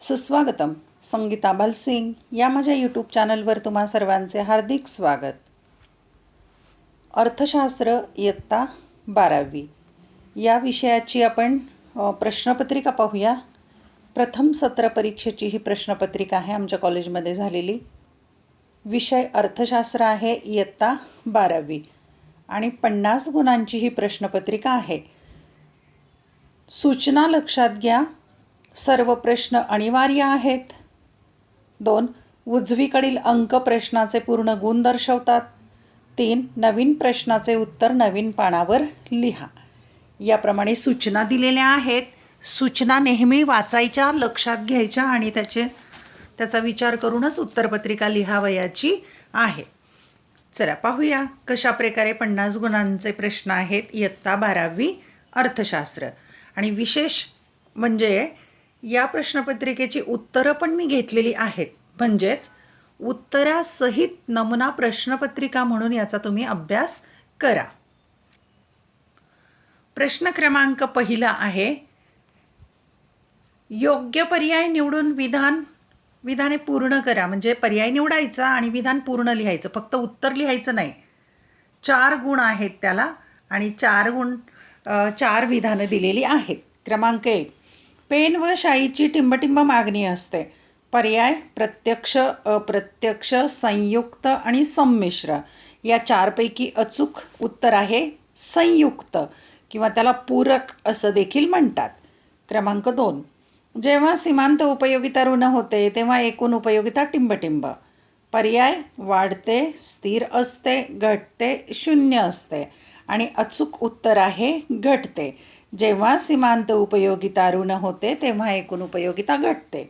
सुस्वागतम. संगीता बालसिंग या माझ्या यूट्यूब चॅनलवर तुम्हा सर्वांचे हार्दिक स्वागत. अर्थशास्त्र इयत्ता 12वी या विषयाची आपण प्रश्नपत्रिका पाहूया. प्रथम सत्र परीक्षेची ही प्रश्नपत्रिका आहे आमच्या कॉलेजमध्ये झालेली. विषय अर्थशास्त्र आहे इयत्ता 12वी आणि 50 गुणांची ही प्रश्नपत्रिका आहे. सूचना लक्षात घ्या. सर्व प्रश्न अनिवार्य आहेत. 2. उजवीकडील अंक प्रश्नाचे पूर्ण गुण दर्शवतात. 3. नवीन प्रश्नाचे उत्तर नवीन पानावर लिहा. याप्रमाणे सूचना दिलेल्या आहेत. सूचना नेहमी वाचायच्या, लक्षात घ्यायच्या आणि त्याचा विचार करूनच उत्तरपत्रिका लिहावयाची आहे. चला पाहूया कशा प्रकारे 50 गुणांचे प्रश्न आहेत इयत्ता 12वी अर्थशास्त्र. आणि विशेष म्हणजे या प्रश्नपत्रिकेची उत्तरं पण मी घेतलेली आहेत. म्हणजेच उत्तरासहित नमुना प्रश्नपत्रिका म्हणून याचा तुम्ही अभ्यास करा. प्रश्न क्रमांक पहिला आहे, योग्य पर्याय निवडून विधाने पूर्ण करा. म्हणजे पर्याय निवडायचा आणि विधान पूर्ण लिहायचं, फक्त उत्तर लिहायचं नाही. 4 गुण आहेत त्याला आणि 4 विधानं दिलेली आहेत. क्रमांक 1, पेन व शाईची टिंबटिंब मागणी असते. पर्याय प्रत्यक्ष, अप्रत्यक्ष, संयुक्त आणि संमिश्र. या 4पैकी अचूक उत्तर आहे संयुक्त किंवा त्याला पूरक असं देखील म्हणतात. क्रमांक 2, जेव्हा सीमांत उपयोगिता ऋण होते तेव्हा एकूण उपयोगिता टिंबटिंब. पर्याय वाढते, स्थिर असते, घटते, शून्य असते. आणि अचूक उत्तर आहे घटते. जेव्हा सीमांत उपयोगिता ऋण होते तेव्हा एकूण उपयोगिता घटते.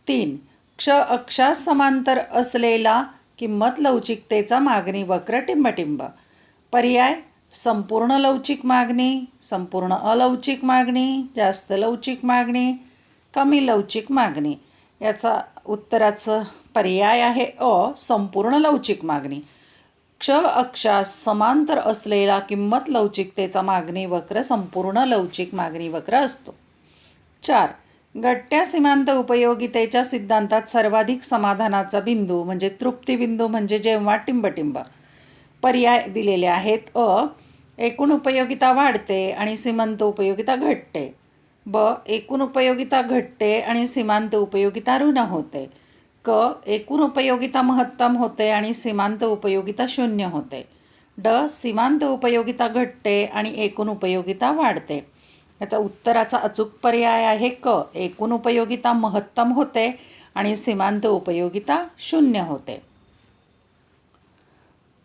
3, क्ष अक्षास समांतर असलेला किंमत लवचिकतेचा मागणी वक्र टिंबटिंब. पर्याय संपूर्ण लवचिक मागणी, संपूर्ण अलवचिक मागणी, जास्त लवचिक मागणी, कमी लवचिक मागणी. याचा उत्तराचं पर्याय आहे अ, संपूर्ण लवचिक मागणी. क्ष अक्षास समांतर असलेला किंमत लवचिकतेचा मागणी वक्र संपूर्ण लवचिक मागणी वक्र असतो. 4, घटत्या सीमांत उपयोगितेच्या सिद्धांतात सर्वाधिक समाधानाचा बिंदू म्हणजे तृप्तिबिंदू म्हणजे जेव्हा टिंबटिंब. पर्याय दिलेले आहेत अ, एकूण उपयोगिता वाढते आणि सीमांत उपयोगिता घटते. ब, एकूण उपयोगिता घटते आणि सीमांत उपयोगिता ऋण होते. क, एकूण उपयोगिता महत्तम होते आणि सीमांत उपयोगिता शून्य होते. ड, सीमांत उपयोगिता घटते आणि एकूण उपयोगिता वाढते. याचा उत्तराचा अचूक पर्याय आहे क, एकूण उपयोगिता महत्तम होते आणि सीमांत उपयोगिता शून्य होते.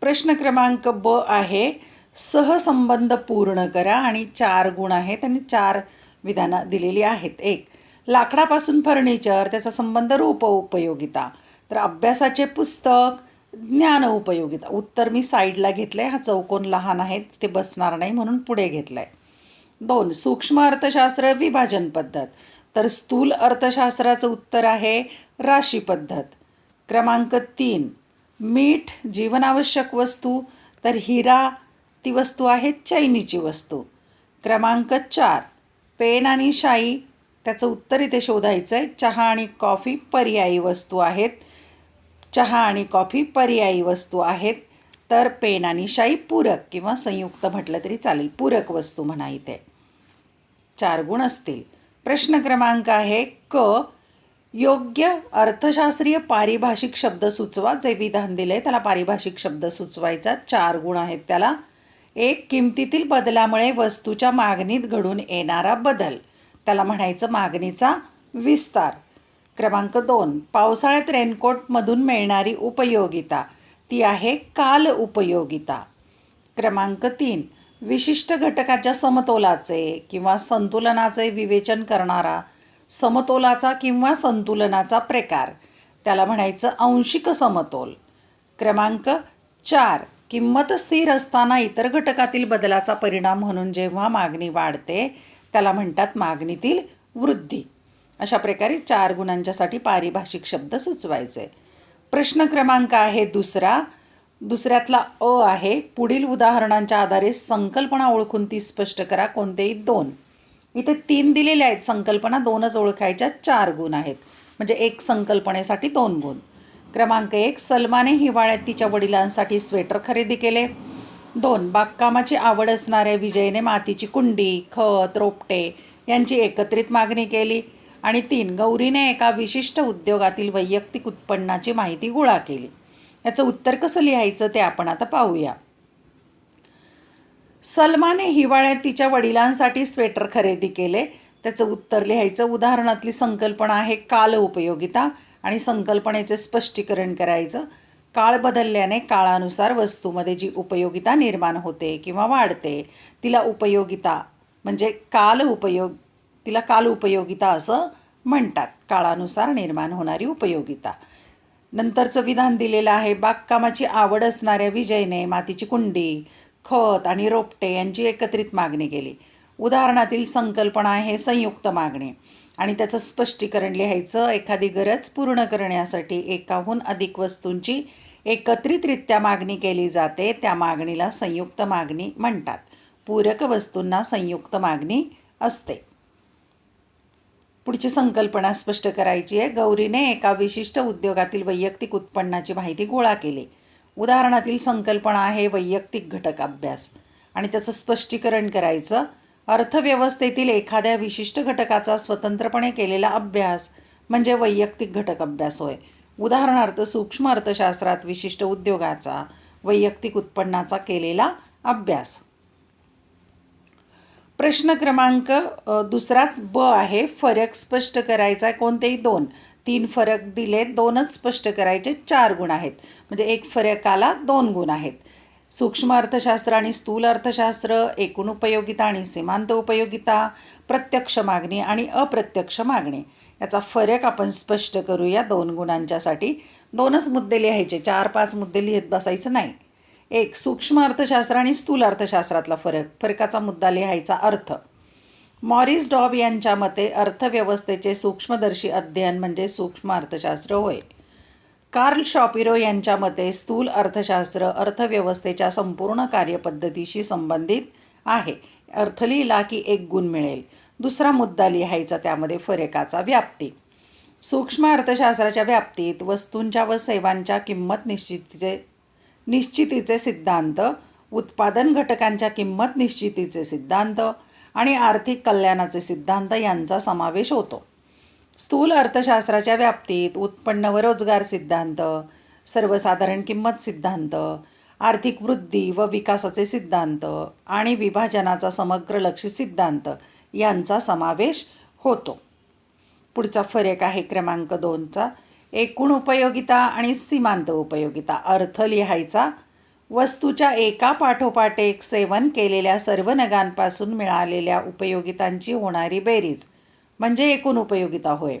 प्रश्न क्रमांक ब आहे, सहसंबंध पूर्ण करा आणि 4 गुण आहेत आणि 4 विधानं दिलेली आहेत. 1, लाकडापासून फर्निचर, त्याचा संबंध रूप उपयोगिता. तर अभ्यासाचे पुस्तक, ज्ञान उपयोगिता. उत्तर मी साईडला घेतलं आहे, हा चौकोन लहान आहे ते बसणार नाही म्हणून पुढे घेतलं आहे. 2, सूक्ष्म अर्थशास्त्र विभाजन पद्धत. तर स्थूल अर्थशास्त्राचं उत्तर आहे राशी पद्धत. क्रमांक 3, मीठ जीवनावश्यक वस्तू. तर हिरा ती वस्तू आहे चैनीची वस्तू. क्रमांक 4, पेन आणि शाई. त्याचं उत्तर इथे शोधायचं आहे. चहा आणि कॉफी पर्यायी वस्तू आहेत. चहा आणि कॉफी पर्यायी वस्तू आहेत. तर पेन आणि शाई पूरक किंवा संयुक्त म्हटलं तरी चालेल, पूरक वस्तू म्हणा. इथे 4 गुण असतील. प्रश्न क्रमांक आहे क, योग्य अर्थशास्त्रीय पारिभाषिक शब्द सुचवा. जे विधान दिले त्याला पारिभाषिक शब्द सुचवायचा. 4 गुण आहेत त्याला. 1, किमतीतील बदलामुळे वस्तूच्या मागणीत घडून येणारा बदल, त्याला म्हणायचं मागणीचा विस्तार. क्रमांक 2, पावसाळ्यात रेनकोटमधून मिळणारी उपयोगिता, ती आहे काल उपयोगिता. क्रमांक 3, विशिष्ट घटकाच्या समतोलाचे किंवा संतुलनाचे विवेचन करणारा समतोलाचा किंवा संतुलनाचा प्रकार, त्याला म्हणायचं आंशिक समतोल. क्रमांक 4, किंमत स्थिर असताना इतर घटकातील बदलाचा परिणाम म्हणून जेव्हा मागणी वाढते त्याला म्हणतात मागणीतील वृद्धी. अशा प्रकारे 4 गुणांच्यासाठी पारिभाषिक शब्द सुचवायचे. प्रश्न क्रमांक आहे दुसऱ्यातला अ आहे, पुढील उदाहरणांच्या आधारे संकल्पना ओळखून ती स्पष्ट करा. कोणतेही 2. इथे 3 दिलेले आहेत संकल्पना, 2च ओळखायच्या, 4 गुण आहेत. म्हणजे एक संकल्पनेसाठी 2 गुण. क्रमांक 1, सलमाने हिवाळ्यात तिच्या वडिलांसाठी स्वेटर खरेदी केले. 2, बागकामाची आवड असणाऱ्या विजयने मातीची कुंडी, खत, रोपटे यांची एकत्रित मागणी केली. आणि 3, गौरीने एका विशिष्ट उद्योगातील वैयक्तिक उत्पन्नाची माहिती गोळा केली. याचं उत्तर कसं लिहायचं ते आपण आता पाहूया. सलमाने हिवाळ्यात तिच्या वडिलांसाठी स्वेटर खरेदी केले. त्याचं उत्तर लिहायचं. उदाहरणातली संकल्पना आहे काल उपयोगिता आणि संकल्पनेचे स्पष्टीकरण करायचं. काळ बदलल्याने काळानुसार वस्तूमध्ये जी उपयोगिता निर्माण होते किंवा वाढते तिला उपयोगिता म्हणजे तिला काल उपयोगिता असं म्हणतात. काळानुसार निर्माण होणारी उपयोगिता. नंतरचं विधान दिलेलं आहे. बागकामाची आवड असणाऱ्या विजयने मातीची कुंडी, खत आणि रोपटे यांची एकत्रित मागणी केली. उदाहरणातील संकल्पना आहे संयुक्त मागणी आणि त्याचं स्पष्टीकरण लिहायचं. एखादी गरज पूर्ण करण्यासाठी एकाहून अधिक वस्तूंची एकत्रितरित्या मागणी केली जाते. त्या मागणीला संयुक्त मागणी म्हणतात. पूरक वस्तूंना संयुक्त मागणी असते. पुढची संकल्पना स्पष्ट करायची आहे. गौरीने एका विशिष्ट उद्योगातील वैयक्तिक उत्पन्नाची माहिती गोळा केली. उदाहरणातील संकल्पना आहे वैयक्तिक घटक अभ्यास आणि त्याचं स्पष्टीकरण करायचं. अर्थव्यवस्थेतील एखाद्या विशिष्ट घटकाचा स्वतंत्रपणे केलेला अभ्यास म्हणजे वैयक्तिक घटक अभ्यास होय. उदाहरणार्थ सूक्ष्म अर्थशास्त्रात विशिष्ट उद्योगाचा वैयक्तिक उत्पन्नाचा केलेला अभ्यास. प्रश्न क्रमांक दुसराच ब आहे. फरक स्पष्ट करायचा आहे. कोणतेही 2, 3 फरक दिले, 2च स्पष्ट करायचे. 4 गुण आहेत. म्हणजे एक फरकाला 2 गुण आहेत. सूक्ष्म अर्थशास्त्र आणि स्थूल अर्थशास्त्र, एकूण उपयोगिता आणि सीमांत उपयोगिता, प्रत्यक्ष मागणी आणि अप्रत्यक्ष मागणी याचा फरक आपण स्पष्ट करूया 2 गुणांच्यासाठी. 2च मुद्दे लिहायचे, 4-5 मुद्दे लिहित बसायचं नाही. 1, सूक्ष्म अर्थशास्त्र आणि स्थूल अर्थशास्त्रातला फरक. फरकाचा मुद्दा लिहायचा. अर्थ. मॉरिस डॉब यांच्या मते अर्थव्यवस्थेचे सूक्ष्मदर्शी अध्ययन म्हणजे सूक्ष्म अर्थशास्त्र होय. कार्ल शॉपिरो यांच्या मते स्थूल अर्थशास्त्र अर्थव्यवस्थेच्या संपूर्ण कार्यपद्धतीशी संबंधित आहे. अर्थ लिहिला की 1 गुण मिळेल. दुसरा मुद्दा लिहायचा त्यामध्ये फरकाचा. व्याप्ती. सूक्ष्म अर्थशास्त्राच्या व्याप्तीत वस्तूंच्या व सेवांच्या किंमत निश्चितीचे सिद्धांत, उत्पादन घटकांच्या किंमत निश्चितीचे सिद्धांत आणि आर्थिक कल्याणाचे सिद्धांत यांचा समावेश होतो. स्थूल अर्थशास्त्राच्या व्याप्तीत उत्पन्न व रोजगार सिद्धांत, सर्वसाधारण किंमत सिद्धांत, आर्थिक वृद्धी व विकासाचे सिद्धांत आणि विभाजनाचा समग्र लक्षित सिद्धांत यांचा समावेश होतो. पुढचा फरक आहे क्रमांक 2चा. एकूण उपयोगिता आणि सीमांत उपयोगिता. अर्थ लिहायचा. वस्तूच्या एका पाठोपाठ एक सेवन केलेल्या सर्व नगांपासून मिळालेल्या उपयोगितांची होणारी बेरीज म्हणजे एकूण उपयोगिता होय.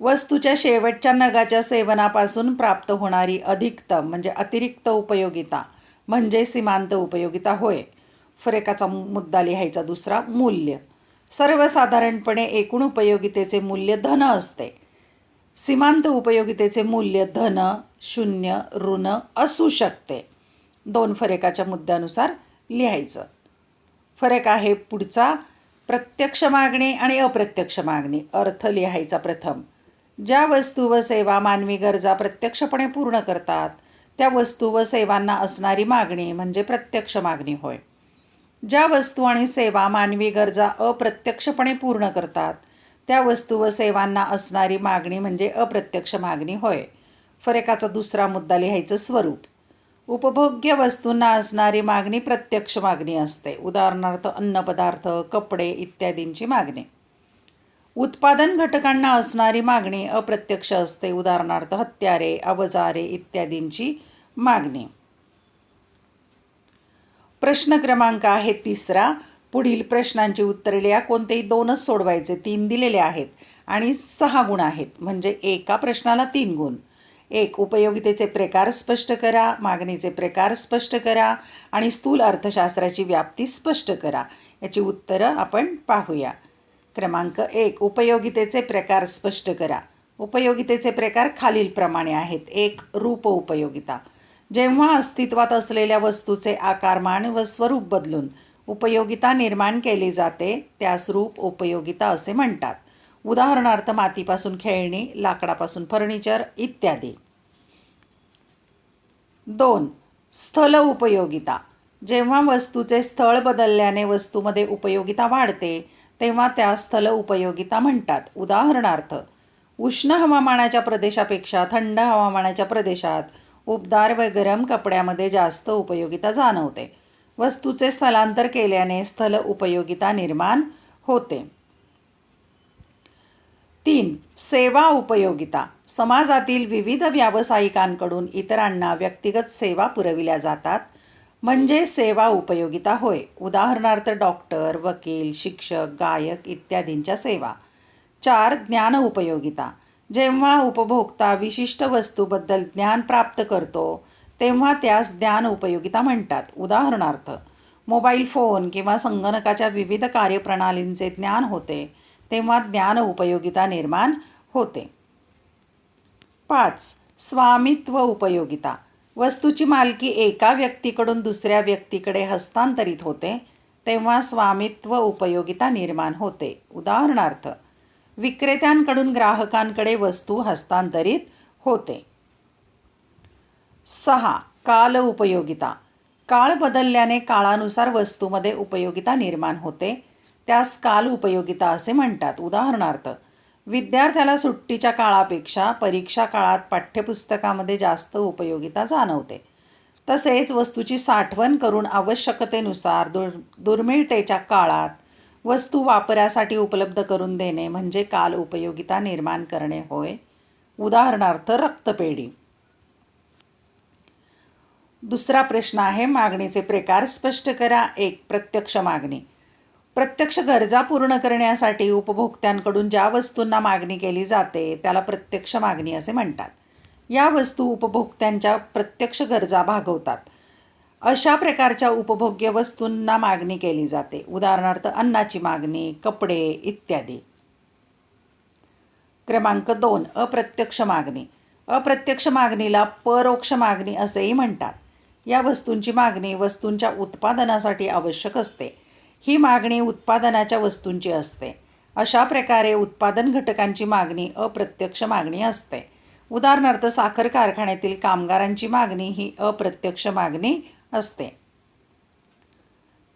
वस्तूच्या शेवटच्या नगाच्या सेवनापासून प्राप्त होणारी अधिकतम म्हणजे अतिरिक्त उपयोगिता म्हणजे सीमांत उपयोगिता होय. फरकाचा मुद्दा लिहायचा. दुसरा, मूल्य. सर्वसाधारणपणे एकूण उपयोगितेचे मूल्य धन असते. सीमांत उपयोगितेचे मूल्य धन, शून्य, ऋण असू शकते. 2 फरकाच्या मुद्द्यानुसार लिहायचं. फरक आहे पुढचा, प्रत्यक्ष मागणी आणि अप्रत्यक्ष मागणी. अर्थ लिहायचा प्रथम. ज्या वस्तू व सेवा मानवी गरजा प्रत्यक्षपणे पूर्ण करतात त्या वस्तू व सेवांना असणारी मागणी म्हणजे प्रत्यक्ष मागणी होय. ज्या वस्तू आणि सेवा मानवी गरजा अप्रत्यक्षपणे पूर्ण करतात त्या वस्तू व सेवांना असणारी मागणी म्हणजे अप्रत्यक्ष मागणी होय. फरकाचा दुसरा मुद्दा लिहायचं. स्वरूप. उपभोग्य वस्तूंना असणारी मागणी प्रत्यक्ष मागणी असते. उदाहरणार्थ अन्नपदार्थ, कपडे इत्यादींची मागणी. उत्पादन घटकांना असणारी मागणी अप्रत्यक्ष असते. उदाहरणार्थ हत्यारे, अवजारे इत्यादींची मागणी. प्रश्न क्रमांक आहे 3. पुढील प्रश्नांची उत्तरे लिहा. कोणतेही 2च सोडवायचे. 3 दिलेले आहेत आणि 6 गुण आहेत म्हणजे एका प्रश्नाला 3 गुण. 1, उपयोगितेचे प्रकार स्पष्ट करा, मागणीचे प्रकार स्पष्ट करा आणि स्थूल अर्थशास्त्राची व्याप्ती स्पष्ट करा. याची उत्तरं आपण पाहूया. क्रमांक 1, उपयोगितेचे प्रकार स्पष्ट करा. उपयोगितेचे प्रकार खालीलप्रमाणे आहेत. 1, रूप उपयोगिता. जेव्हा अस्तित्वात असलेल्या वस्तूचे आकारमान व स्वरूप बदलून उपयोगिता निर्माण केली जाते त्यास रूप उपयोगिता असे म्हणतात. उदाहरणार्थ मातीपासून खेळणी, लाकडापासून फर्निचर इत्यादी. 2. स्थल उपयोगिता. जेव्हा वस्तूचे स्थळ बदलल्याने वस्तूमध्ये उपयोगिता वाढते तेव्हा त्या स्थल उपयोगिता म्हणतात. उदाहरणार्थ उष्ण हवामानाच्या प्रदेशापेक्षा थंड हवामानाच्या प्रदेशात उबदार व गरम कपड्यामध्ये जास्त उपयोगिता जाणवते. वस्तूचे स्थलांतर केल्याने स्थल उपयोगिता निर्माण होते. 3. सेवा उपयोगिता. समाजातील विविध व्यावसायिकांकडून इतरांना व्यक्तिगत सेवा पुरविल्या जातात म्हणजे सेवा उपयोगिता होय. उदाहरणार्थ डॉक्टर, वकील, शिक्षक, गायक इत्यादींच्या सेवा. 4. ज्ञान उपयोगिता. जेव्हा उपभोक्ता विशिष्ट वस्तूबद्दल ज्ञान प्राप्त करतो तेव्हा त्यास ज्ञान उपयोगिता म्हणतात. उदाहरणार्थ मोबाईल फोन किंवा संगणकाच्या विविध कार्यप्रणालींचे ज्ञान होते तेव्हा ज्ञान उपयोगिता निर्माण होते. 5. स्वामित्व उपयोगिता. वस्तूची मालकी एका व्यक्तीकडून दुसऱ्या व्यक्तीकडे हस्तांतरित होते तेव्हा स्वामित्व उपयोगिता निर्माण होते. उदाहरणार्थ विक्रेत्यांकडून ग्राहकांकडे वस्तू हस्तांतरित होते. 6. काल उपयोगिता. काळ बदलल्याने काळानुसार वस्तूमध्ये उपयोगिता निर्माण होते त्यास काल उपयोगिता असे म्हणतात. उदाहरणार्थ विद्यार्थ्याला सुट्टीच्या काळापेक्षा परीक्षा काळात पाठ्यपुस्तकामध्ये जास्त उपयोगिता जाणवते. तसेच वस्तूची साठवण करून आवश्यकतेनुसार दुर्मिळतेच्या काळात वस्तू वापरासाठी उपलब्ध करून देणे म्हणजे काल उपयोगिता निर्माण करणे होय. उदाहरणार्थ रक्तपेढी. दुसरा प्रश्न आहे मागणीचे प्रकार स्पष्ट करा. 1. प्रत्यक्ष मागणी. प्रत्यक्ष गरजा पूर्ण करण्यासाठी उपभोक्त्यांकडून ज्या वस्तूंना मागणी केली जाते त्याला प्रत्यक्ष मागणी असे म्हणतात. या वस्तू उपभोक्त्यांच्या प्रत्यक्ष गरजा भागवतात. अशा प्रकारच्या उपभोग्य वस्तूंना मागणी केली जाते. उदाहरणार्थ अन्नाची मागणी, कपडे इत्यादी. क्रमांक 2. अप्रत्यक्ष मागणी. अप्रत्यक्ष मागणीला परोक्ष मागणी असेही म्हणतात. या वस्तूंची मागणी वस्तूंच्या उत्पादनासाठी आवश्यक असते. ही मागणी उत्पादनाच्या वस्तूंची असते. अशा प्रकारे उत्पादन घटकांची मागणी अप्रत्यक्ष मागणी असते. उदाहरणार्थ साखर कारखान्यातील कामगारांची मागणी ही अप्रत्यक्ष मागणी असते.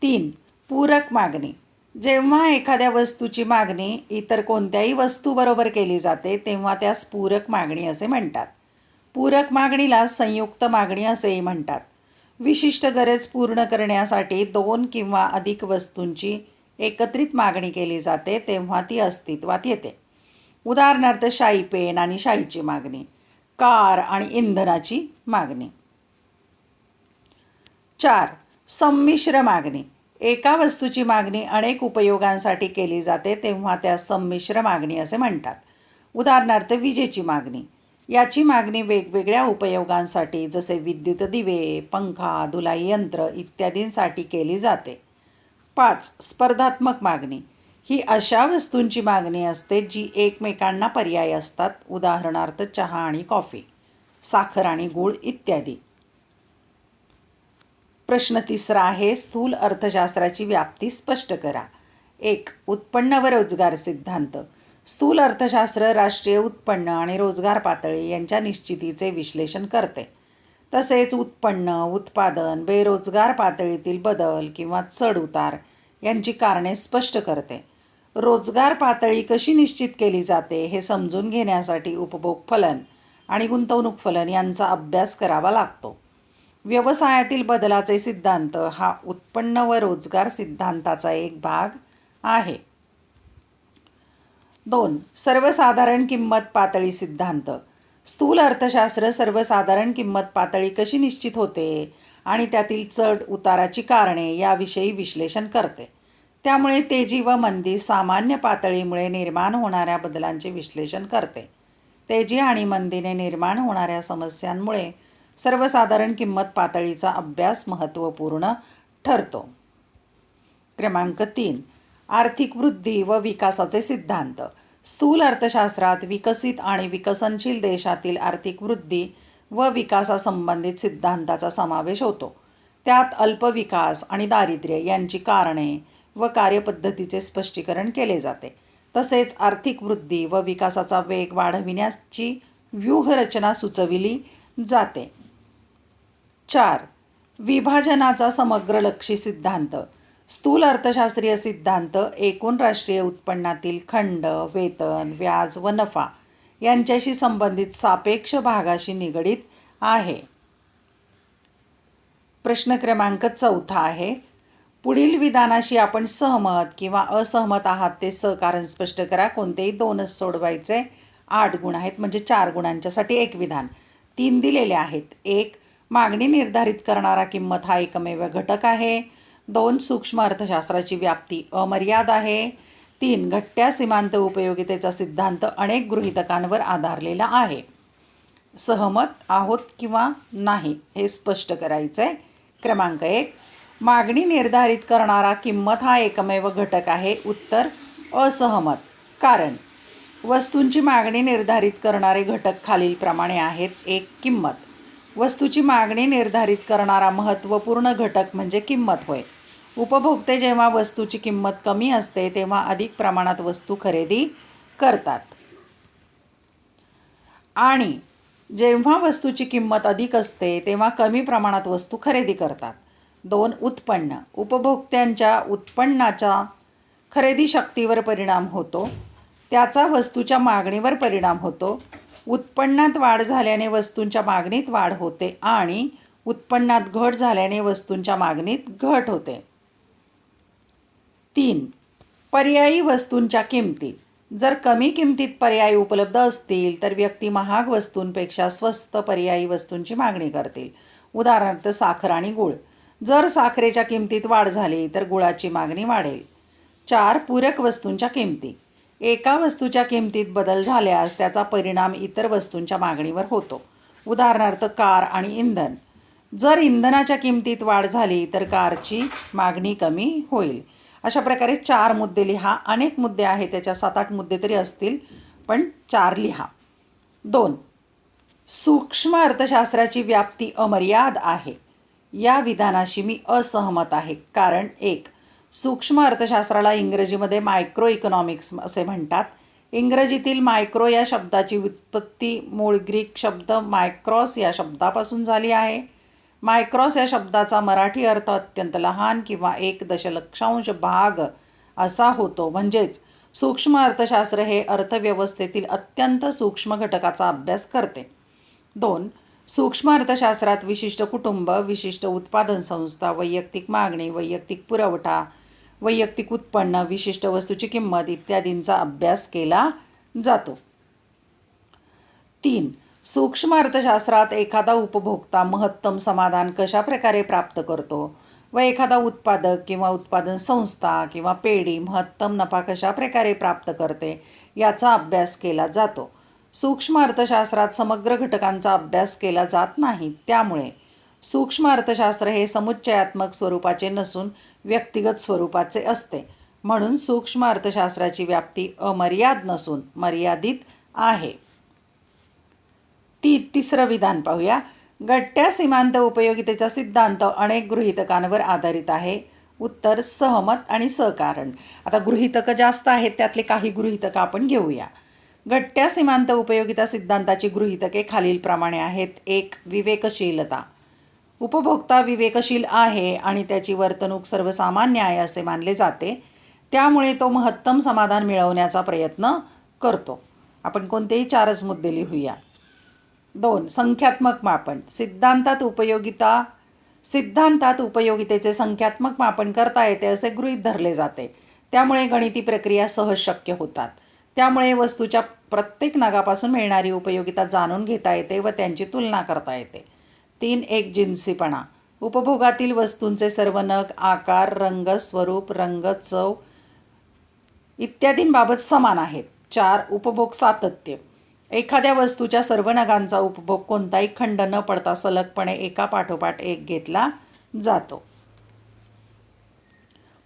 3. पूरक मागणी. जेव्हा एखाद्या वस्तूची मागणी इतर कोणत्याही वस्तूबरोबर केली जाते तेव्हा त्यास पूरक मागणी असे म्हणतात. पूरक मागणीला संयुक्त मागणी असेही म्हणतात. विशिष्ट गरज पूर्ण करण्यासाठी 2 किंवा अधिक वस्तूंची एकत्रित मागणी केली जाते तेव्हा ती अस्तित्वात येते. उदाहरणार्थ शाई पेन आणि शाईची मागणी, कार आणि इंधनाची मागणी. 4. संमिश्र मागणी. एका वस्तूची मागणी अनेक उपयोगांसाठी केली जाते तेव्हा त्यास संमिश्र मागणी असे म्हणतात. उदाहरणार्थ विजेची मागणी. याची मागणी वेगवेगळ्या उपयोगांसाठी जसे विद्युत दिवे, पंखा, धुलाई यंत्र इत्यादींसाठी केली जाते. 5. स्पर्धात्मक मागणी. ही अशा वस्तूंची मागणी असते जी एकमेकांना पर्याय असतात. उदाहरणार्थ चहा आणि कॉफी, साखर आणि गूळ इत्यादी. प्रश्न 3 आहे स्थूल अर्थशास्त्राची व्याप्ती स्पष्ट करा. 1. उत्पन्न व रोजगार सिद्धांत. स्थूल अर्थशास्त्र राष्ट्रीय उत्पन्न आणि रोजगार पातळी यांच्या निश्चितीचे विश्लेषण करते. तसेच उत्पन्न, उत्पादन, बेरोजगार पातळीतील बदल किंवा चढउतार यांची कारणे स्पष्ट करते. रोजगार पातळी कशी निश्चित केली जाते हे समजून घेण्यासाठी उपभोग फलन आणि गुंतवणूक फलन यांचा अभ्यास करावा लागतो. व्यवसायातील बदलाचे सिद्धांत हा उत्पन्न व रोजगार सिद्धांताचा एक भाग आहे. 2. सर्वसाधारण किंमत पातळी सिद्धांत. स्थूल अर्थशास्त्र सर्वसाधारण किंमत पातळी कशी निश्चित होते आणि त्यातील चढ उताराची कारणे याविषयी विश्लेषण करते. त्यामुळे तेजी व मंदी सामान्य पातळीमुळे निर्माण होणाऱ्या बदलांचे विश्लेषण करते. तेजी आणि मंदीने निर्माण होणाऱ्या समस्यांमुळे सर्वसाधारण किंमत पातळीचा अभ्यास महत्त्वपूर्ण ठरतो. क्रमांक 3. आर्थिक वृद्धी व विकासाचे सिद्धांत. स्थूल अर्थशास्त्रात विकसित आणि विकसनशील देशातील आर्थिक वृद्धी व विकासासंबंधित सिद्धांताचा समावेश होतो. त्यात अल्पविकास आणि दारिद्र्य यांची कारणे व कार्यपद्धतीचे स्पष्टीकरण केले जाते. तसेच आर्थिक वृद्धी व विकासाचा वेग वाढविण्याची व्यूहरचना सुचविली जाते. 4. विभाजनाचा समग्रलक्षी सिद्धांत. स्थूल अर्थशास्त्रीय सिद्धांत एकूण राष्ट्रीय उत्पन्नातील खंड, वेतन, व्याज व नफा यांच्याशी संबंधित सापेक्ष भागाशी निगडीत आहे. प्रश्न क्रमांक 4 आहे. पुढील विधानाशी आपण सहमत किंवा असहमत आहात ते सहकारण स्पष्ट करा. कोणतेही 2च सोडवायचे. 8 गुण आहेत, म्हणजे 4 गुणांच्यासाठी एक विधान. 3 दिलेले आहेत. 1. मागणी निर्धारित करणारा किंमत हा एकमेव घटक आहे. 2. सूक्ष्म अर्थशास्त्राची व्याप्ती अमर्याद आहे. 3. घटत्या सीमांत उपयोगितेचा सिद्धांत अनेक गृहीतकांवर आधारलेला आहे. सहमत आहोत किंवा नाही हे स्पष्ट करायचं आहे. क्रमांक 1. मागणी निर्धारित करणारा किंमत हा एकमेव घटक आहे. उत्तर असहमत. कारण वस्तूंची मागणी निर्धारित करणारे घटक खालीलप्रमाणे आहेत. 1. किंमत. वस्तूची मागणी निर्धारित करणारा महत्त्वपूर्ण घटक म्हणजे किंमत होय. उपभोक्ते जेव्हा वस्तूची किंमत कमी असते तेव्हा अधिक प्रमाणात वस्तू खरेदी करतात आणि जेव्हा वस्तूची किंमत अधिक असते तेव्हा कमी प्रमाणात वस्तू खरेदी करतात. 2. उत्पन्न. उपभोक्त्यांच्या उत्पन्नाचा खरेदी शक्तीवर परिणाम होतो. त्याचा वस्तूच्या मागणीवर परिणाम होतो. उत्पन्नात वाढ झाल्याने वस्तूंच्या मागणीत वाढ होते आणि उत्पन्नात घट झाल्याने वस्तूंच्या मागणीत घट होते. 3. पर्यायी वस्तूंच्या किमती. जर कमी किमतीत पर्याय उपलब्ध असतील तर व्यक्ती महाग वस्तूंपेक्षा स्वस्त पर्यायी वस्तूंची मागणी करतील. उदाहरणार्थ साखर आणि गूळ. जर साखरेच्या किमतीत वाढ झाली तर गुळाची मागणी वाढेल. 4. पूरक वस्तूंच्या किमती. एका वस्तूच्या किमतीत बदल झाल्यास त्याचा परिणाम इतर वस्तूंच्या मागणीवर होतो. उदाहरणार्थ कार आणि इंधन. जर इंधनाच्या किमतीत वाढ झाली तर कारची मागणी कमी होईल. अशा प्रकारे 4 मुद्दे लिहा. अनेक मुद्दे आहेत, त्याच्या 7-8 मुद्दे तरी असतील, पण 4 लिहा. 2. सूक्ष्म अर्थशास्त्राची व्याप्ती अमर्याद आहे. या विधानाशी मी असहमत आहे. कारण 1. सूक्ष्म अर्थशास्त्राला इंग्रजीमध्ये मायक्रो इकॉनॉमिक्स असे म्हणतात. इंग्रजीतील मायक्रो या शब्दाची व्युत्पत्ती मूळ ग्रीक शब्द मायक्रॉस या शब्दापासून झाली आहे. मायक्रॉस या शब्दाचा मराठी अर्थ अत्यंत लहान किंवा 1 दशलक्षांश भाग असा होतो. म्हणजेच सूक्ष्म अर्थशास्त्र हे अर्थव्यवस्थेतील अत्यंत सूक्ष्म घटकाचा अभ्यास करते. 2. सूक्ष्म अर्थशास्त्रात विशिष्ट कुटुंब, विशिष्ट उत्पादन संस्था, वैयक्तिक मागणी, वैयक्तिक पुरवठा, वैयक्तिक उत्पन्न, विशिष्ट वस्तूची किंमत इत्यादींचा अभ्यास केला जातो. 3. सूक्ष्म अर्थशास्त्रात एखादा उपभोक्ता महत्तम समाधान कशा प्रकारे प्राप्त करतो व एखादा उत्पादक किंवा उत्पादन संस्था किंवा पेढी महत्तम नफा कशा प्रकारे प्राप्त करते याचा अभ्यास केला जातो. सूक्ष्म अर्थशास्त्रात समग्र घटकांचा अभ्यास केला जात नाही. त्यामुळे सूक्ष्म अर्थशास्त्र हे समुच्चयात्मक स्वरूपाचे नसून व्यक्तिगत स्वरूपाचे असते. म्हणून सूक्ष्म अर्थशास्त्राची व्याप्ती अमर्याद नसून मर्यादित आहे. तिसरं विधान पाहूया. घटत्या सीमांत उपयोगितेचा सिद्धांत अनेक गृहीतकांवर आधारित आहे. उत्तर सहमत आणि सहकारण. आता गृहीतकं जास्त आहेत, त्यातले काही गृहीतकं आपण घेऊया. घटत्या सीमांत उपयोगिता सिद्धांताची गृहीतके खालीलप्रमाणे आहेत. 1. विवेकशीलता. उपभोक्ता विवेकशील आहे आणि त्याची वर्तणूक सर्वसामान्य आहे असे मानले जाते. त्यामुळे तो महत्तम समाधान मिळवण्याचा प्रयत्न करतो. आपण कोणतेही 4च मुद्दे लिहूया. 2. संख्यात्मक मापन. सिद्धांतात उपयोगितेचे संख्यात्मक मापन करता येते असे गृहीत धरले जाते. त्यामुळे गणिती प्रक्रिया सहज शक्य होतात. त्यामुळे वस्तूच्या प्रत्येक नगापासून मिळणारी उपयोगिता जाणून घेता येते व त्यांची तुलना करता येते. 3. एकजिन्सीपणा. उपभोगातील वस्तूंचे सर्व नग, आकार, रंग, स्वरूप, रंग, चव इत्यादींबाबत समान आहेत. 4. उपभोग सातत्य. एखाद्या वस्तूच्या सर्व नगांचा उपभोग कोणताही खंड न पडता सलगपणे एकापाठोपाठ एक घेतला जातो.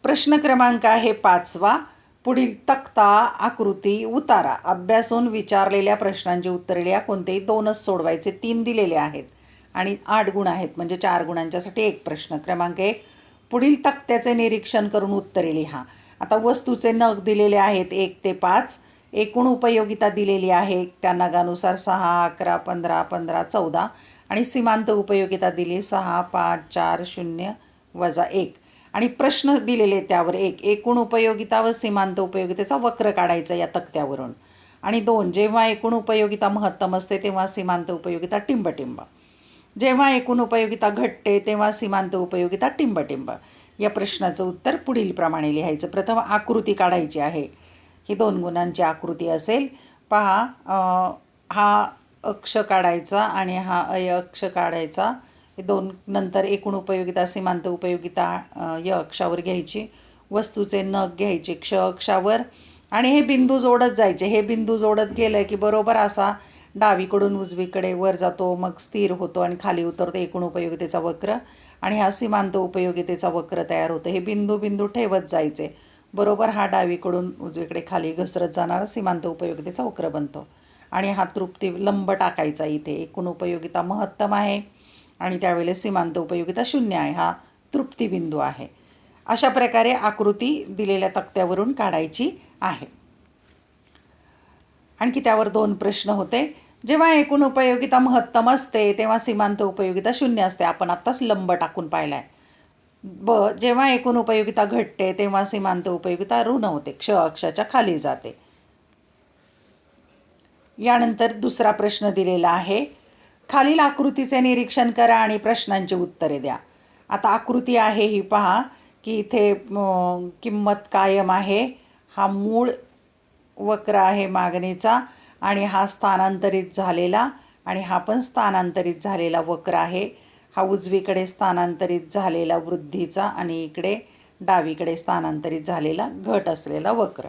प्रश्न क्रमांक आहे 5वा. पुढील तक्ता, आकृती, उतारा अभ्यासून विचारलेल्या प्रश्नांची उत्तरे लिहा. कोणतेही 2च सोडवायचे. 3 दिलेले आहेत. आणि 8 गुण आहेत, म्हणजे 4 गुणांच्यासाठी एक प्रश्न. क्रमांक 1, पुढील तक्त्याचे निरीक्षण करून उत्तरे लिहा. आता वस्तूचे नग दिलेले आहेत 1 ते 5. एकूण उपयोगिता दिलेली आहे त्या नगानुसार 6, 11, 15, 15, 14 आणि सीमांत उपयोगिता दिली 6, 5, 4, 0, -1 आणि प्रश्न दिलेले त्यावर 1, एकूण उपयोगिता व सीमांत उपयोगितेचा वक्र काढायचा या तक्त्यावरून. आणि 2, जेव्हा एकूण उपयोगिता महत्तम असते तेव्हा सीमांत उपयोगिता टिंबटिंब. जेव्हा एकूण उपयोगिता घटते तेव्हा सीमांत उपयोगिता टिंबटिंब. या प्रश्नाचं उत्तर पुढीलप्रमाणे लिहायचं. प्रथम आकृती काढायची आहे. ही 2 गुणांची आकृती असेल. पहा, हा अक्ष काढायचा आणि हा अक्ष काढायचा. हे 2 नंतर एकूण उपयोगिता सीमांत उपयोगिता य अक्षावर घ्यायची. वस्तूचे नग घ्यायचे क्ष अक्षावर आणि हे बिंदू जोडत जायचे. हे बिंदू जोडत गेलं की बरोबर असा डावीकडून उजवीकडे वर जातो, मग स्थिर होतो आणि खाली उतरतो एकूण उपयोगितेचा वक्र आणि हा सीमांत उपयोगितेचा वक्र तयार होतो. हे बिंदू बिंदू ठेवत जायचे. बरोबर हा डावीकडून उजवीकडे खाली घसरत जाणारा सीमांत उपयोगितेचा वक्र बनतो. आणि हा तृप्ती लंब टाकायचा इथे. एकूण उपयोगिता महत्तम आहे आणि त्यावेळेला सीमांत उपयोगिता 0 आहे. हा तृप्तीबिंदू आहे. अशा प्रकारे आकृती दिलेल्या तक्त्यावरून काढायची आहे. आणखी त्यावर 2 प्रश्न होते. जेव्हा एकूण उपयोगिता महत्तम असते तेव्हा सीमांत उपयोगिता 0 असते. आपण आत्ताच लंब टाकून पाहिला आहे. जेव्हा एकूण उपयोगिता घटते तेव्हा सीमांत उपयोगिता ऋण होते, क्ष अक्षाच्या खाली जाते. यानंतर दुसरा प्रश्न दिलेला आहे. खालील आकृतीचे निरीक्षण करा आणि प्रश्नांची उत्तरे द्या. आता आकृती आहे ही पहा की इथे किंमत कायम आहे. हा मूळ वक्र आहे मागणीचा आणि हा स्थानांतरित झालेला आणि हा पण स्थानांतरित झालेला वक्र आहे. हा उजवीकडे स्थानांतरित झालेला वृद्धीचा आणि इकडे डावीकडे स्थानांतरित झालेला घट असलेला वक्र.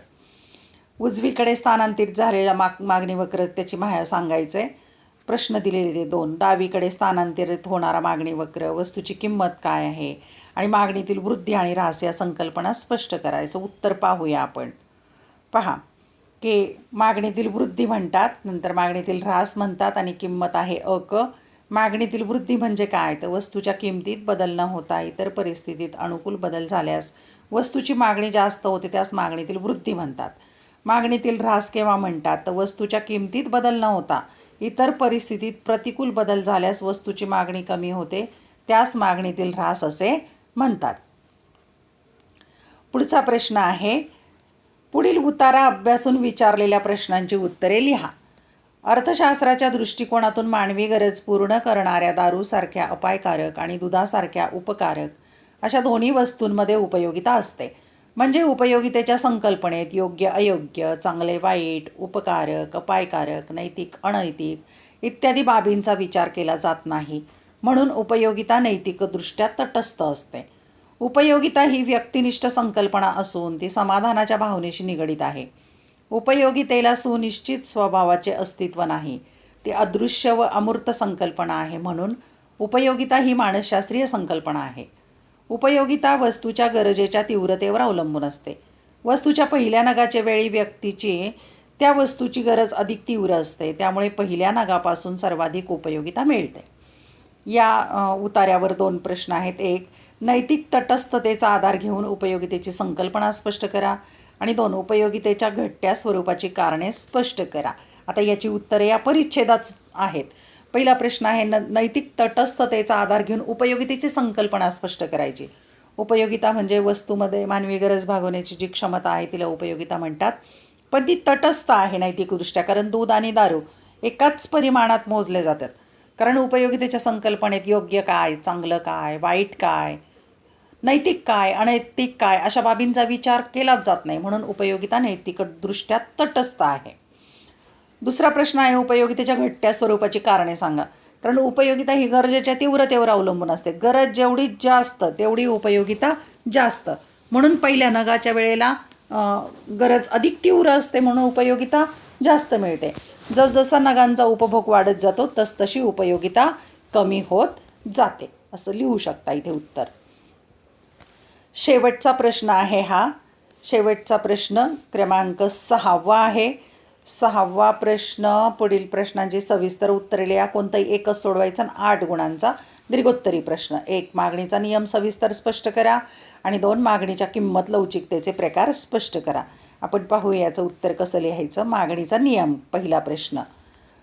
उजवीकडे स्थानांतरित झालेला मागणी वक्र त्याची सांगायचं आहे. प्रश्न दिलेले ते 2. डावीकडे स्थानांतरित होणारा मागणी वक्र, वस्तूची किंमत काय आहे आणि मागणीतील वृद्धी आणि ऱ्हास या संकल्पना स्पष्ट करायचं. उत्तर पाहूया आपण. पहा की मागणीतील वृद्धी म्हणतात, नंतर मागणीतील ऱ्हास म्हणतात आणि किंमत आहे अक. मागणीतील वृद्धी म्हणजे काय, तर वस्तूच्या किमतीत बदल न होता इतर परिस्थितीत अनुकूल बदल झाल्यास वस्तूची मागणी जास्त होते, त्यास मागणीतील वृद्धी म्हणतात. मागणीतील ऱ्हास केव्हा म्हणतात, तर वस्तूच्या किमतीत बदल न होता इतर परिस्थितीत प्रतिकूल बदल झाल्यास वस्तूची मागणी कमी होते, त्यास मागणीतील ऱ्हास असे म्हणतात. पुढचा प्रश्न आहे. पुढील उतारा अभ्यासून विचारलेल्या प्रश्नांची उत्तरे लिहा. अर्थशास्त्राच्या दृष्टिकोनातून मानवी गरज पूर्ण करणाऱ्या दारूसारख्या अपायकारक आणि दुधासारख्या उपकारक अशा दोन्ही वस्तूंमध्ये उपयोगिता असते. म्हणजे उपयोगितेच्या संकल्पनेत योग्य अयोग्य, चांगले वाईट, उपकारक अपायकारक, नैतिक अनैतिक इत्यादी बाबींचा विचार केला जात नाही. म्हणून उपयोगिता नैतिकदृष्ट्या तटस्थ असते. उपयोगिता ही व्यक्तिनिष्ठ संकल्पना असून ती समाधानाच्या भावनेशी निगडीत आहे. उपयोगितेला सुनिश्चित स्वभावाचे अस्तित्व नाही. ती अदृश्य व अमूर्त संकल्पना आहे. म्हणून उपयोगिता ही मानसशास्त्रीय संकल्पना आहे. उपयोगिता वस्तूच्या गरजेच्या तीव्रतेवर अवलंबून असते. वस्तूच्या पहिल्या नगाच्या वेळी व्यक्तीची त्या वस्तूची गरज अधिक तीव्र असते, त्यामुळे पहिल्या नगापासून सर्वाधिक उपयोगिता मिळते. या उतार्यावर 2 प्रश्न आहेत. 1, नैतिक तटस्थतेचा आधार घेऊन उपयोगितेची संकल्पना स्पष्ट करा आणि 2, उपयोगितेच्या घटत्या स्वरूपाची कारणे स्पष्ट करा. आता याची उत्तरे या परिच्छेदात आहेत. पहिला प्रश्न आहे, नैतिक तटस्थतेचा आधार घेऊन उपयोगितेची संकल्पना स्पष्ट करायची. उपयोगिता म्हणजे वस्तूमध्ये मानवी गरज भागवण्याची जी क्षमता आहे तिला उपयोगिता म्हणतात. पण ती तटस्थ आहे नैतिकदृष्ट्या, कारण दूध आणि दारू एकाच परिमाणात मोजले जातात. कारण उपयोगितेच्या संकल्पनेत योग्य काय, चांगलं काय, वाईट काय, नैतिक काय, अनैतिक काय अशा बाबींचा विचार केलाच जात नाही. म्हणून उपयोगिता नैतिकदृष्ट्या तटस्थ आहे. दुसरा प्रश्न आहे, उपयोगितेच्या घटत्या स्वरूपाची कारणे सांगा. कारण उपयोगिता ही गरजेच्या तीव्रतेवर अवलंबून असते. गरज जेवढी जास्त तेवढी उपयोगिता जास्त. म्हणून पहिल्या नगाच्या वेळेला गरज अधिक तीव्र असते, म्हणून उपयोगिता जास्त मिळते. जसजसा नगांचा उपभोग वाढत जातो तसतशी उपयोगिता कमी होत जाते. असं लिहू शकता इथे उत्तर. शेवटचा प्रश्न आहे हा. शेवटचा प्रश्न क्रमांक 6 आहे. 6वा प्रश्न, पुढील प्रश्नांची सविस्तर उत्तरे लिहा. कोणताही एकच सोडवायचा आणि 8 गुणांचा दीर्घोत्तरी प्रश्न. 1. मागणीचा नियम सविस्तर स्पष्ट करा आणि 2. मागणीच्या किंमत लवचिकतेचे प्रकार स्पष्ट करा. आपण पाहूया याचं उत्तर कसं लिहायचं. मागणीचा नियम, पहिला प्रश्न.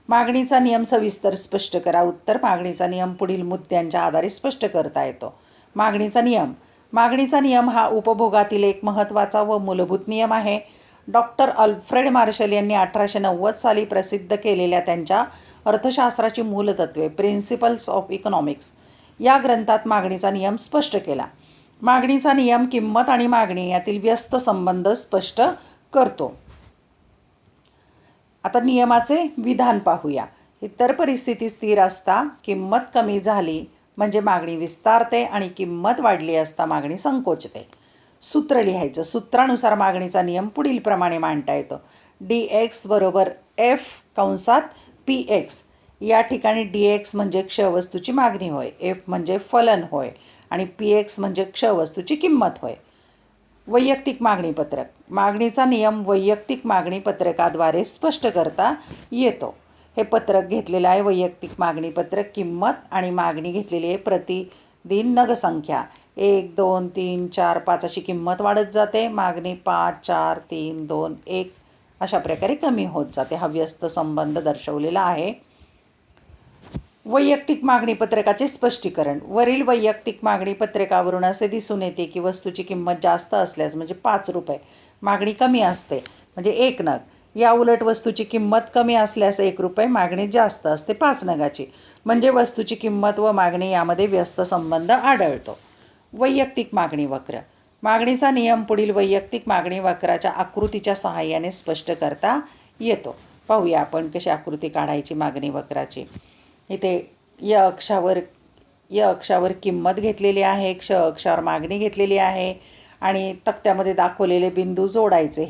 मागणीचा नियम सविस्तर स्पष्ट करा. उत्तर: मागणीचा नियम पुढील मुद्द्यांच्या आधारे स्पष्ट करता येतो. मागणीचा नियम. मागणीचा नियम हा उपभोगातील एक महत्त्वाचा व मूलभूत नियम आहे. डॉक्टर अल्फ्रेड मार्शल यांनी 1890 साली प्रसिद्ध केलेल्या त्यांच्या अर्थशास्त्राची मूलतत्वे, प्रिन्सिपल्स ऑफ इकॉनॉमिक्स या ग्रंथात मागणीचा नियम स्पष्ट केला. मागणीचा नियम किंमत आणि मागणी यातील व्यस्त संबंध स्पष्ट करतो. आता नियमाचे विधान पाहूया. इतर परिस्थिती स्थिर असता किंमत कमी झाली म्हणजे मागणी विस्तारते आणि किंमत वाढली असता मागणी संकोचते. सूत्र लिहायचं. सूत्रानुसार मागणीचा नियम पुढील प्रमाणे मांडता येतो. dx बरोबर f कंसात px. या ठिकाणी dx म्हणजे क्षवस्तूची मागणी होय, f म्हणजे फलन होय आणि px म्हणजे क्षवस्तूची किंमत होय. वैयक्तिक मागणीपत्रक. मागणीचा नियम वैयक्तिक मागणीपत्रकाद्वारे स्पष्ट करता येतो. हे पत्रक घेतलेलं आहे वैयक्तिक मागणीपत्रक. किंमत आणि मागणी घेतलेली आहे प्रतिदिन नगसंख्या. 1, 2, 3, 4, 5 अशी किंमत वाढत जाते. मागणी 5, 4, 3, 2, 1 अशा प्रकारे कमी होत जाते. हा व्यस्त संबंध दर्शवलेला आहे. वैयक्तिक मागणीपत्रकाचे स्पष्टीकरण. वरील वैयक्तिक मागणीपत्रकावरून असे दिसून येते की वस्तूची किंमत जास्त असल्यास म्हणजे 5 रुपये मागणी कमी असते म्हणजे 1 नग. या उलट वस्तूची किंमत कमी असल्यास 1 रुपये मागणी जास्त असते 5 नगाची म्हणजे वस्तूची किंमत व मागणी यामध्ये व्यस्त संबंध आढळतो. वैयक्तिक मागणी वक्र. मागणीचा नियम पुढील वैयक्तिक मागणी वक्राच्या आकृतीच्या सहाय्याने स्पष्ट करता येतो. पाहूया आपण कशी आकृती काढायची मागणी वक्राची. इथे य अक्षावर किंमत घेतलेली आहे, क्ष अक्षावर मागणी घेतलेली आहे आणि तक्त्यामध्ये दाखवलेले बिंदू जोडायचे.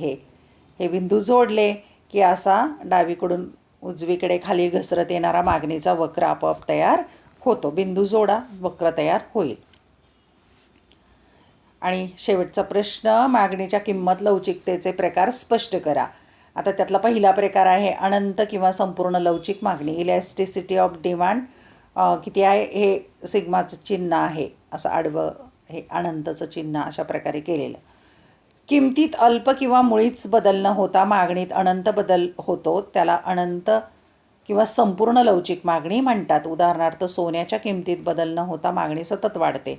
हे बिंदू जोडले की असा डावीकडून उजवीकडे खाली घसरत येणारा मागणीचा वक्र आपोआप तयार होतो. बिंदू जोडा, वक्र तयार होईल. आणि शेवटचा प्रश्न, मागणीच्या किंमत लवचिकतेचे प्रकार स्पष्ट करा. आता त्यातला पहिला प्रकार आहे अनंत किंवा संपूर्ण लवचिक मागणी. इलॅस्टिसिटी ऑफ डिमांड किती आहे हे सिग्माचं चिन्ह आहे, असं आडवं हे अनंतचं चिन्ह अशा प्रकारे केलेलं. किमतीत अल्प किंवा मुळीच बदल न होता मागणीत अनंत बदल होतो त्याला अनंत किंवा संपूर्ण लवचिक मागणी म्हणतात. उदाहरणार्थ सोन्याच्या किमतीत बदल न होता मागणी सतत वाढते.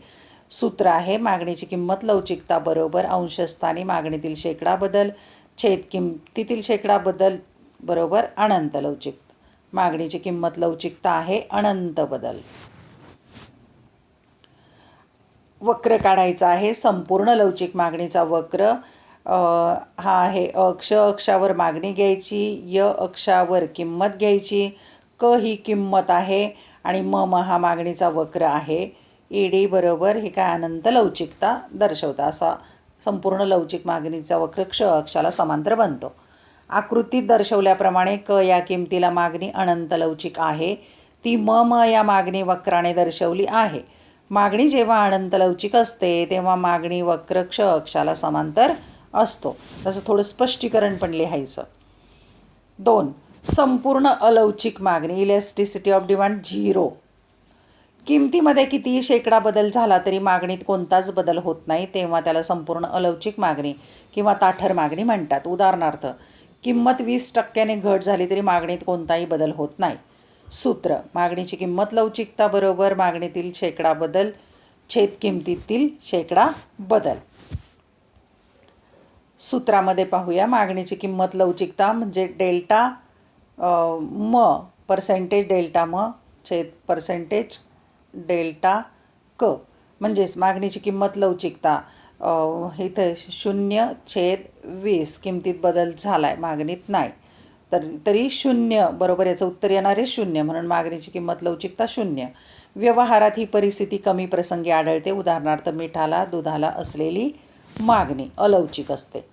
सूत्र आहे मागणीची किंमत लवचिकता बरोबर अंशस्थानी मागणीतील शेकडा बदल छेद किमतीतील शेकडा बदल बरोबर अनंत लवचिक. मागणीची किंमत लवचिकता आहे अनंत बदल. वक्र काढायचा आहे. संपूर्ण लवचिक मागणीचा वक्र हा आहे. क्ष अक्षावर मागणी घ्यायची, य अक्षावर किंमत घ्यायची, क ही किंमत आहे आणि म हा मागणीचा वक्र आहे. ईडी बरोबर हे काय अनंत लवचिकता दर्शवता. असा संपूर्ण लवचिक मागणीचा वक्र क्ष अक्षाला समांतर बनतो. आकृतीत दर्शवल्याप्रमाणे क या किमतीला मागणी अनंत लवचिक आहे. ती म या मागणी वक्राने दर्शवली आहे. मागणी जेव्हा अनंत लवचिक असते तेव्हा मागणी वक्र क्ष अक्षाला समांतर असतो. तसं थोडं स्पष्टीकरण पण लिहायचं. 2. संपूर्ण अलवचिक मागणी. Elasticity of demand 0. किमतीमध्ये कितीही शेकडा बदल झाला तरी मागणीत कोणताच बदल होत नाही तेव्हा त्याला संपूर्ण अलवचिक मागणी किंवा ताठर मागणी म्हणतात. उदाहरणार्थ किंमत 20% घट झाली तरी मागणीत कोणताही बदल होत नाही. सूत्र मागणीची किंमत लवचिकता बरोबर मागणीतील शेकडा बदल छेद किमतीतील शेकडा बदल. सूत्रामध्ये पाहूया. मागणीची किंमत लवचिकता म्हणजे डेल्टा म पर्सेंटेज डेल्टा म छेद पर्सेंटेज डेल्टा क. म्हणजेच मागणीची किंमत लवचिकता इथं 0/20 किमतीत बदल झाला आहे मागणीत नाही तरी 0 बरोबर याचं उत्तर येणार आहे 0 म्हणून मागणीची किंमत लवचिकता 0. व्यवहारात ही परिस्थिती कमी प्रसंगी आढळते. उदाहरणार्थ मिठाला दुधाला असलेली मागणी अलवचिक असते.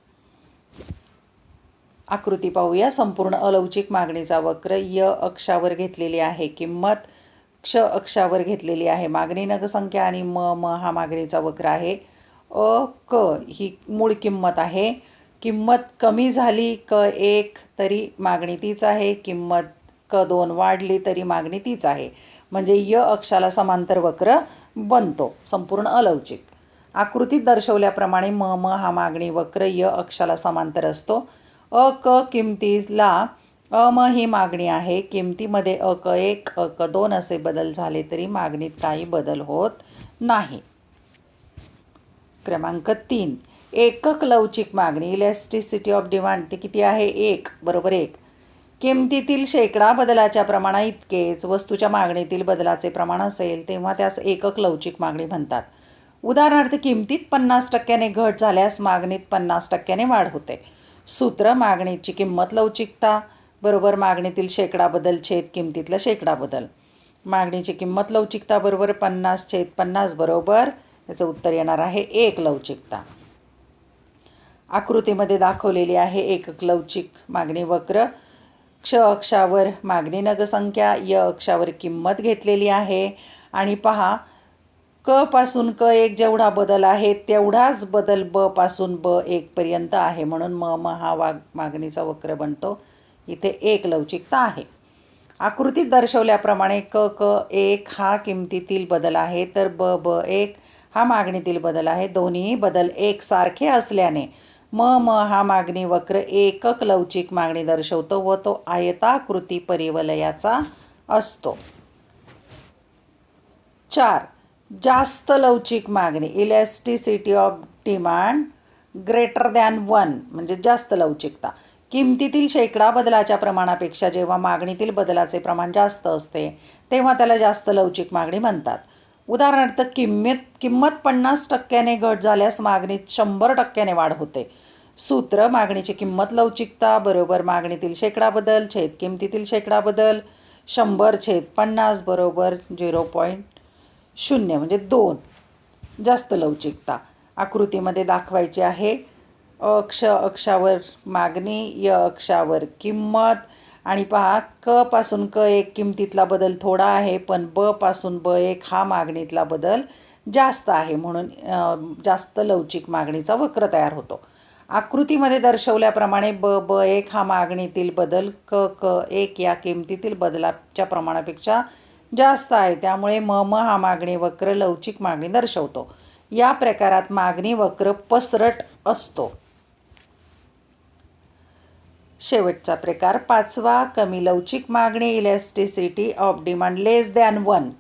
आकृती पाहूया. संपूर्ण अलवचिक मागणीचा वक्र. य अक्षावर घेतलेली आहे किंमत, क्ष अक्षावर घेतलेली आहे मागणी नगसंख्या आणि म हा मागणीचा वक्र आहे. क ही मूळ किंमत आहे. किंमत कमी झाली क1 तरी मागणी तीच आहे, किंमत क2 वाढली तरी मागणी तीच आहे. म्हणजे य अक्षाला समांतर वक्र बनतो, संपूर्ण अलवचिक. आकृतीत दर्शवल्याप्रमाणे म हा मागणी वक्र य अक्षाला समांतर असतो. क किमतीला म ही मागणी आहे. किमतीमध्ये क1 क2 असे बदल झाले तरी मागणीत काही बदल होत नाही. क्रमांक 3, एकक लवचिक मागणी इलॅस्टिसिटी ऑफ डिमांड ते किती आहे? 1 बरोबर 1. किमतीतील शेकडा बदलाच्या प्रमाणा इतकेच वस्तूच्या मागणीतील बदलाचे प्रमाण असेल तेव्हा त्यास एकक लवचिक मागणी म्हणतात. उदाहरणार्थ किमतीत 50% घट झाल्यास मागणीत 50% वाढ होते. सूत्र मागणीची किंमत लवचिकता बरोबर मागणीतील शेकडा बदल छेद किमतीतला शेकडा बदल. मागणीची किंमत लवचिकता बरोबर 50/50 बरोबर याचं उत्तर येणार आहे 1 लवचिकता. आकृतीमध्ये दाखवलेली आहे एकक लवचिक मागणी वक्र. क्ष अक्षावर मागणी नगसंख्या, य अक्षावर किंमत घेतलेली आहे. आणि पहा, क पासून क1 जेवढा बदल आहे तेवढाच बदल ब पासून ब1 पर्यंत आहे, म्हणून म हा मागणीचा वक्र बनतो. इथे 1 लवचिकता आहे. आकृतीत दर्शवल्याप्रमाणे क1 हा किमतीतील बदल आहे तर ब1 हा मागणीतील बदल आहे. दोन्ही बदल एकसारखे असल्याने म हा मागणी वक्र एकक लवचिक मागणी दर्शवतो व तो आयताकृती परिवलयाचा असतो. 4, जास्त लवचिक मागणी elasticity of demand greater than 1 म्हणजे जास्त लवचिकता. किमतीतील शेकडा बदलाच्या प्रमाणापेक्षा जेव्हा मागणीतील बदलाचे प्रमाण जास्त असते तेव्हा त्याला जास्त लवचिक मागणी म्हणतात. उदाहरणार्थ किंमत 50% घट झाल्यास मागणीत 100% वाढ होते. सूत्र मागणीची किंमत लवचिकता बरोबर मागणीतील शेकडा बदल छेद किमतीतील शेकडा बदल. 100/50 बरोबर 0.0 म्हणजे 2 जास्त लवचिकता. आकृतीमध्ये दाखवायची आहे. अक्ष अक्षावर मागणी, य अक्षावर किंमत. आणि पहा, क पासून क1 किमतीतला बदल थोडा आहे पण ब पासून ब1 हा मागणीतला बदल जास्त आहे, म्हणून जास्त लवचिक मागणीचा वक्र तयार होतो. आकृतीमध्ये दर्शवल्याप्रमाणे ब1 हा मागणीतील बदल क1 या किमतीतील बदलाच्या प्रमाणापेक्षा जास्त आहे, त्यामुळे म हा मागणी वक्र लवचिक मागणी दर्शवतो. या प्रकारात मागणी वक्र पसरट असतो. शेवटचा प्रकार 5वा, कमी लवचिक मागणी elasticity of demand less than 1.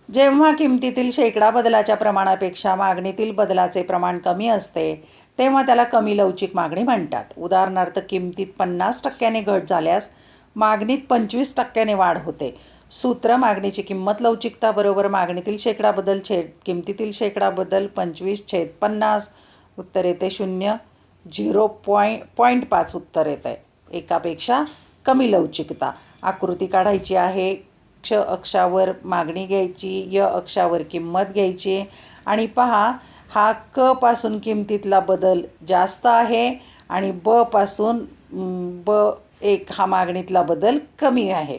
जेव्हा किमतीतील शेकडा बदलाच्या प्रमाणापेक्षा मागणीतील बदलाचे प्रमाण कमी असते तेव्हा त्याला कमी लवचिक मागणी म्हणतात. उदाहरणार्थ किमतीत 50% घट झाल्यास मागणीत 25% वाढ होते. सूत्र मागणीची किंमत लवचिकता बरोबर मागणीतील शेकडा बदल छेद किमतीतील शेकडा बदल 25/50. उत्तर येते 0. 0.5 उत्तर येत आहे. एकापेक्षा कमी लवचिकता. आकृती काढायची आहे. क्ष अक्षावर मागणी घ्यायची, य अक्षावर किंमत घ्यायची. आणि पहा, हा क पासून किमतीतला बदल जास्त आहे आणि ब पासून ब1 हा मागणीतला बदल कमी आहे,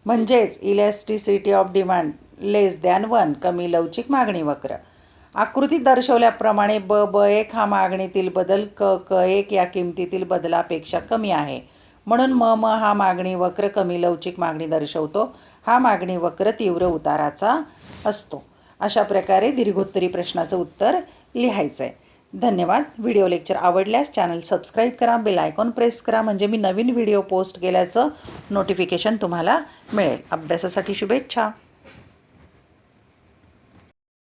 म्हणजेच elasticity of demand less than 1 कमी लवचिक मागणी वक्र. आकृतीत दर्शवल्याप्रमाणे ब1 हा मागणीतील बदल क1 या किमतीतील बदलापेक्षा कमी आहे, म्हणून म हा मागणी वक्र कमी लवचिक मागणी दर्शवतो. हा मागणी वक्र तीव्र उताराचा असतो. अशा प्रकारे दीर्घोत्तरी प्रश्नाचं उत्तर लिहायचं आहे. धन्यवाद. व्हिडिओ लेक्चर आवडल्यास चॅनल सबस्क्राईब करा, बेल आयकॉन प्रेस करा म्हणजे मी नवीन व्हिडिओ पोस्ट केल्याचं नोटिफिकेशन तुम्हाला मिळेल. अभ्यासासाठी शुभेच्छा.